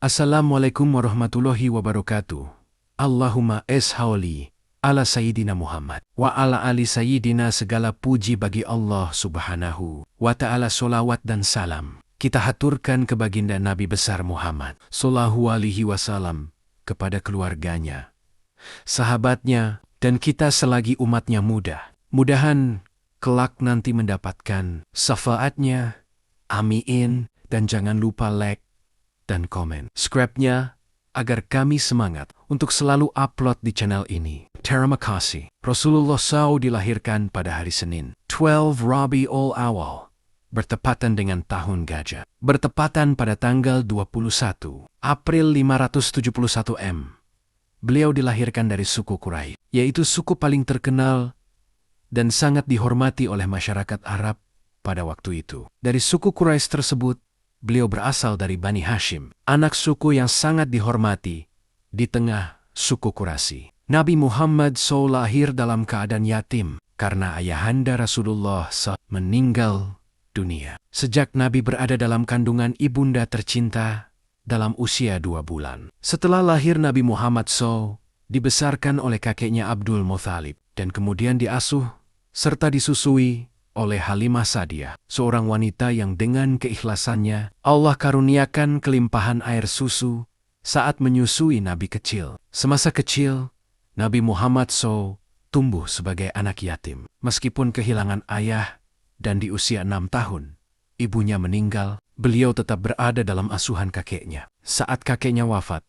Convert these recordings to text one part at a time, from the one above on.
Assalamualaikum warahmatullahi wabarakatuh. Allahumma eshauli ala Sayyidina Muhammad wa ala ali Sayyidina. Segala puji bagi Allah subhanahu wa ta'ala, solawat dan salam kita haturkan ke baginda Nabi besar Muhammad sallallahu alaihi wasallam, kepada keluarganya, sahabatnya, dan kita selagi umatnya muda. Mudahan kelak nanti mendapatkan syafaatnya. Amin. Dan jangan lupa like dan komen subscribe-nya agar kami semangat untuk selalu upload di channel ini. Terima kasih. Rasulullah SAW dilahirkan pada hari Senin, 12 Rabiul Awal, bertepatan dengan tahun gajah. Bertepatan pada tanggal 21 April 571 M. Beliau dilahirkan dari suku Quraisy, yaitu suku paling terkenal dan sangat dihormati oleh masyarakat Arab pada waktu itu. Dari suku Quraisy tersebut, beliau berasal dari Bani Hashim, anak suku yang sangat dihormati di tengah suku Quraisy. Nabi Muhammad SAW lahir dalam keadaan yatim karena ayahanda Rasulullah SAW meninggal dunia. Sejak Nabi berada dalam kandungan ibunda tercinta dalam usia 2 bulan. Setelah lahir, Nabi Muhammad SAW dibesarkan oleh kakeknya Abdul Muthalib dan kemudian diasuh serta disusui oleh Halimah Sa'diyah, seorang wanita yang dengan keikhlasannya Allah karuniakan kelimpahan air susu saat menyusui Nabi kecil. Semasa kecil, Nabi Muhammad SAW tumbuh sebagai anak yatim. Meskipun kehilangan ayah dan di usia 6 tahun, ibunya meninggal, beliau tetap berada dalam asuhan kakeknya. Saat kakeknya wafat,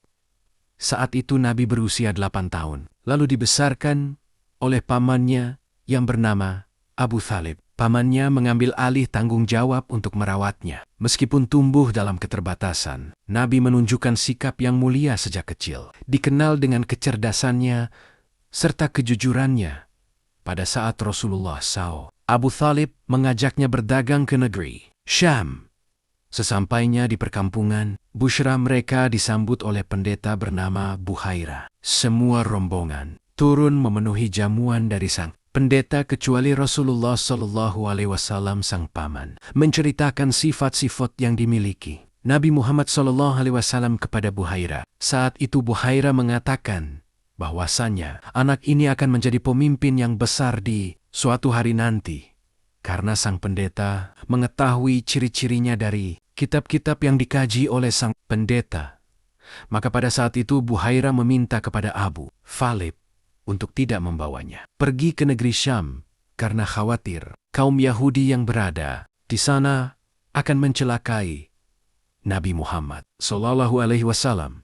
saat itu Nabi berusia 8 tahun, lalu dibesarkan oleh pamannya yang bernama Abu Thalib. Pamannya mengambil alih tanggung jawab untuk merawatnya. Meskipun tumbuh dalam keterbatasan, Nabi menunjukkan sikap yang mulia sejak kecil. Dikenal dengan kecerdasannya serta kejujurannya. Pada saat Rasulullah SAW, Abu Thalib mengajaknya berdagang ke negeri Syam. Sesampainya di perkampungan, busyra mereka disambut oleh pendeta bernama Buhaira. Semua rombongan turun memenuhi jamuan dari sang pendeta kecuali Rasulullah SAW. Sang paman menceritakan sifat-sifat yang dimiliki Nabi Muhammad SAW kepada Buhaira. Saat itu Buhaira mengatakan bahwasannya anak ini akan menjadi pemimpin yang besar di suatu hari nanti. Karena sang pendeta mengetahui ciri-cirinya dari kitab-kitab yang dikaji oleh sang pendeta, maka pada saat itu Buhaira meminta kepada Abu Thalib untuk tidak membawanya pergi ke negeri Syam karena khawatir kaum Yahudi yang berada di sana akan mencelakai Nabi Muhammad SAW.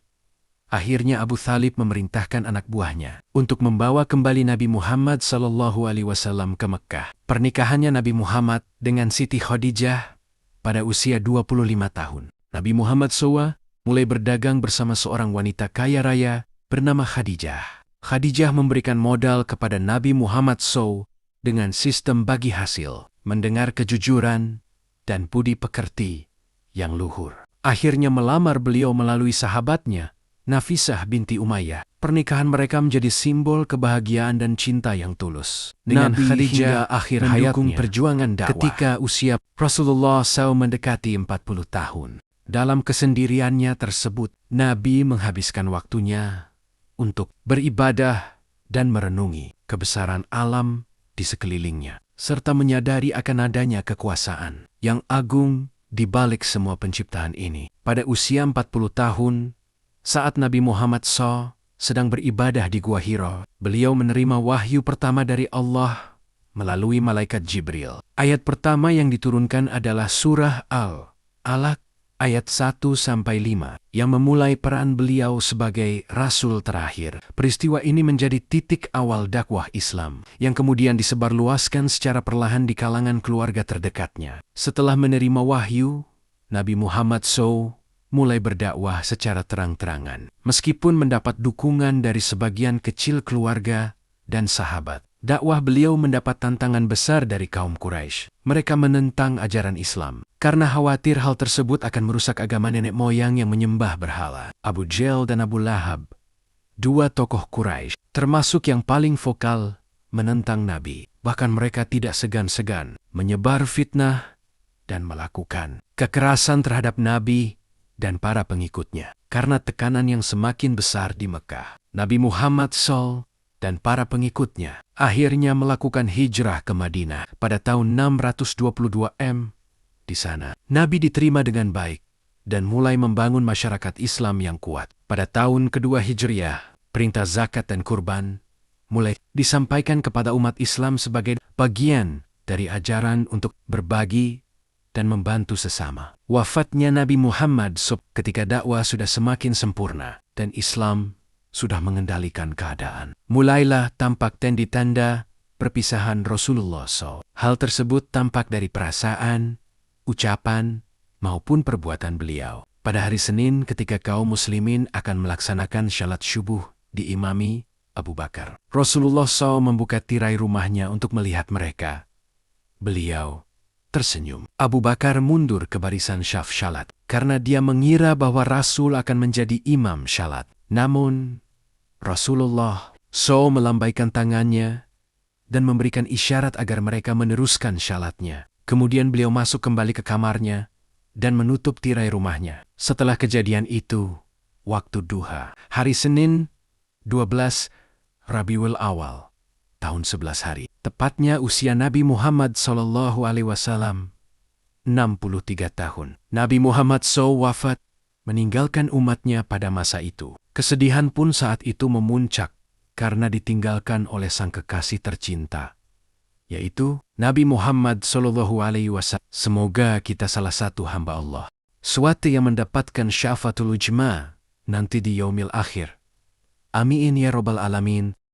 Akhirnya Abu Thalib memerintahkan anak buahnya untuk membawa kembali Nabi Muhammad SAW ke Mekkah. Pernikahannya Nabi Muhammad dengan Siti Khadijah pada usia 25 tahun. Nabi Muhammad SAW mulai berdagang bersama seorang wanita kaya raya bernama Khadijah. Khadijah memberikan modal kepada Nabi Muhammad SAW dengan sistem bagi hasil, mendengar kejujuran dan budi pekerti yang luhur. Akhirnya melamar beliau melalui sahabatnya, Nafisah binti Umayyah. Pernikahan mereka menjadi simbol kebahagiaan dan cinta yang tulus. Dengan Khadijah akhir hayatnya perjuangan dakwah. Ketika usia Rasulullah SAW mendekati 40 tahun. Dalam kesendiriannya tersebut, Nabi menghabiskan waktunya untuk beribadah dan merenungi kebesaran alam di sekelilingnya, serta menyadari akan adanya kekuasaan yang agung di balik semua penciptaan ini. Pada usia 40 tahun, saat Nabi Muhammad SAW sedang beribadah di Gua Hira, beliau menerima wahyu pertama dari Allah melalui malaikat Jibril. Ayat pertama yang diturunkan adalah surah Al-Alaq ayat 1-5 yang memulai peran beliau sebagai Rasul terakhir. Peristiwa ini menjadi titik awal dakwah Islam yang kemudian disebarluaskan secara perlahan di kalangan keluarga terdekatnya. Setelah menerima wahyu, Nabi Muhammad SAW mulai berdakwah secara terang-terangan. Meskipun mendapat dukungan dari sebagian kecil keluarga dan sahabat, dakwah beliau mendapat tantangan besar dari kaum Quraisy. Mereka menentang ajaran Islam karena khawatir hal tersebut akan merusak agama nenek moyang yang menyembah berhala. Abu Jahal dan Abu Lahab, dua tokoh Quraisy, termasuk yang paling vokal menentang Nabi. Bahkan mereka tidak segan-segan menyebar fitnah dan melakukan kekerasan terhadap Nabi dan para pengikutnya. karena tekanan yang semakin besar di Mekah. Nabi Muhammad SAW dan para pengikutnya akhirnya melakukan hijrah ke Madinah pada tahun 622 M. Di sana, Nabi diterima dengan baik dan mulai membangun masyarakat Islam yang kuat. Pada tahun kedua Hijriah, perintah zakat dan kurban mulai disampaikan kepada umat Islam sebagai bagian dari ajaran untuk berbagi dan membantu sesama. Wafatnya Nabi Muhammad SAW ketika dakwah sudah semakin sempurna dan Islam sudah mengendalikan keadaan. Mulailah tampak tanda-tanda perpisahan Rasulullah SAW. Hal tersebut tampak dari perasaan, ucapan, maupun perbuatan beliau. Pada hari Senin ketika kaum muslimin akan melaksanakan syalat syubuh diimami Abu Bakar, Rasulullah SAW membuka tirai rumahnya untuk melihat mereka. Beliau tersenyum. Abu Bakar mundur ke barisan syaf syalat karena dia mengira bahwa Rasul akan menjadi imam syalat. Namun, Rasulullah SAW melambaikan tangannya dan memberikan isyarat agar mereka meneruskan syalatnya. Kemudian beliau masuk kembali ke kamarnya dan menutup tirai rumahnya. Setelah kejadian itu, waktu duha, hari Senin 12 Rabiul Awal, tahun 11 hari. Tepatnya usia Nabi Muhammad SAW 63 tahun. Nabi Muhammad SAW wafat, meninggalkan umatnya pada masa itu. Kesedihan pun saat itu memuncak karena ditinggalkan oleh sang kekasih tercinta, yaitu Nabi Muhammad SAW. Semoga kita salah satu hamba Allah, suatu yang mendapatkan syafaatul ujma nanti di yaumil akhir. Amin ya Rabbal Alamin.